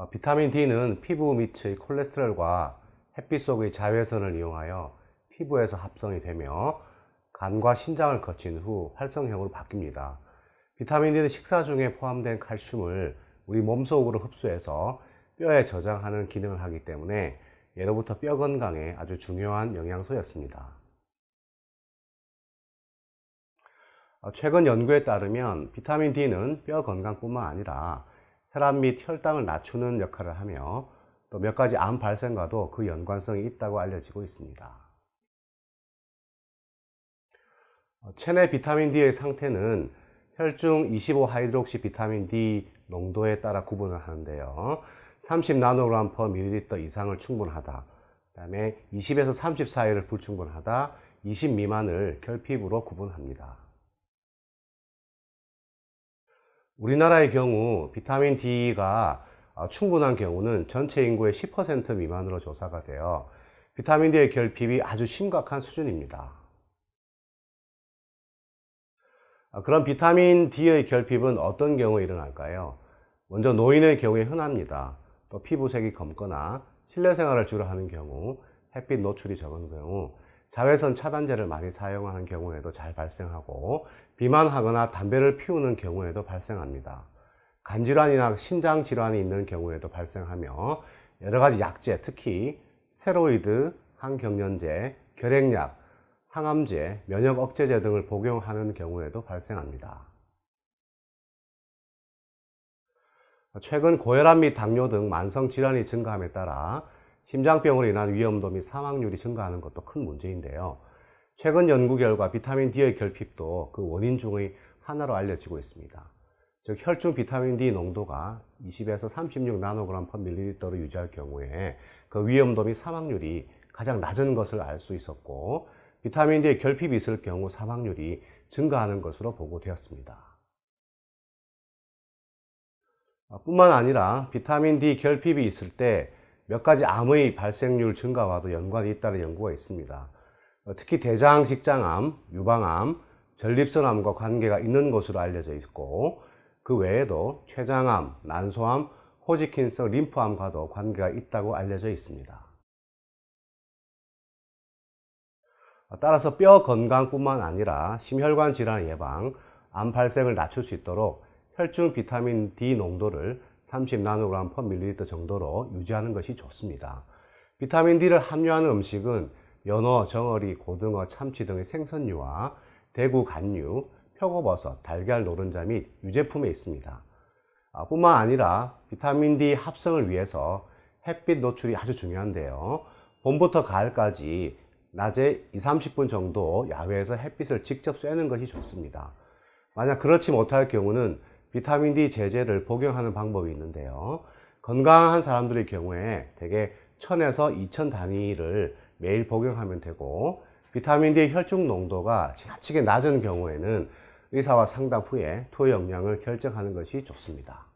비타민 D는 피부 밑의 콜레스테롤과 햇빛 속의 자외선을 이용하여 피부에서 합성이 되며 간과 신장을 거친 후 활성형으로 바뀝니다. 비타민 D는 식사 중에 포함된 칼슘을 우리 몸속으로 흡수해서 뼈에 저장하는 기능을 하기 때문에 예로부터 뼈 건강에 아주 중요한 영양소였습니다. 최근 연구에 따르면 비타민 D는 뼈 건강뿐만 아니라 혈압 및 혈당을 낮추는 역할을 하며 또 몇 가지 암 발생과도 그 연관성이 있다고 알려지고 있습니다. 체내 비타민 D의 상태는 혈중 25하이드록시 비타민 D 농도에 따라 구분을 하는데요. 30나노그램 per 밀리리터 이상을 충분하다, 그 다음에 20에서 30 사이를 불충분하다, 20 미만을 결핍으로 구분합니다. 우리나라의 경우 비타민 D가 충분한 경우는 전체 인구의 10% 미만으로 조사가 되어 비타민 D의 결핍이 아주 심각한 수준입니다. 그럼 비타민 D의 결핍은 어떤 경우에 일어날까요? 먼저 노인의 경우에 흔합니다. 또 피부색이 검거나 실내 생활을 주로 하는 경우, 햇빛 노출이 적은 경우, 자외선 차단제를 많이 사용하는 경우에도 잘 발생하고, 비만하거나 담배를 피우는 경우에도 발생합니다. 간질환이나 신장질환이 있는 경우에도 발생하며 여러가지 약제, 특히 스테로이드, 항경련제, 결핵약, 항암제, 면역억제제 등을 복용하는 경우에도 발생합니다. 최근 고혈압 및 당뇨 등 만성질환이 증가함에 따라 심장병으로 인한 위험도 및 사망률이 증가하는 것도 큰 문제인데요. 최근 연구 결과 비타민 D의 결핍도 그 원인 중의 하나로 알려지고 있습니다. 즉 혈중 비타민 D 농도가 20에서 36 나노그램 per 밀리리터로 유지할 경우에 그 위험도 및 사망률이 가장 낮은 것을 알 수 있었고, 비타민 D의 결핍이 있을 경우 사망률이 증가하는 것으로 보고되었습니다. 뿐만 아니라 비타민 D 결핍이 있을 때 몇 가지 암의 발생률 증가와도 연관이 있다는 연구가 있습니다. 특히 대장 직장암, 유방암, 전립선암과 관계가 있는 것으로 알려져 있고, 그 외에도 췌장암, 난소암, 호지킨성 림프암과도 관계가 있다고 알려져 있습니다. 따라서 뼈 건강뿐만 아니라 심혈관 질환 예방, 암 발생을 낮출 수 있도록 혈중 비타민 D 농도를 30나노그램 per 밀리리터 정도로 유지하는 것이 좋습니다. 비타민 D를 함유하는 음식은 연어, 정어리, 고등어, 참치 등의 생선류와 대구 간류, 표고버섯, 달걀 노른자 및 유제품에 있습니다. 뿐만 아니라 비타민 D 합성을 위해서 햇빛 노출이 아주 중요한데요. 봄부터 가을까지 낮에 20-30분 정도 야외에서 햇빛을 직접 쐬는 것이 좋습니다. 만약 그렇지 못할 경우는 비타민 D 제제를 복용하는 방법이 있는데요. 건강한 사람들의 경우에 대개 1000에서 2000 단위를 매일 복용하면 되고, 비타민 D 혈중 농도가 지나치게 낮은 경우에는 의사와 상담 후에 투여 용량을 결정하는 것이 좋습니다.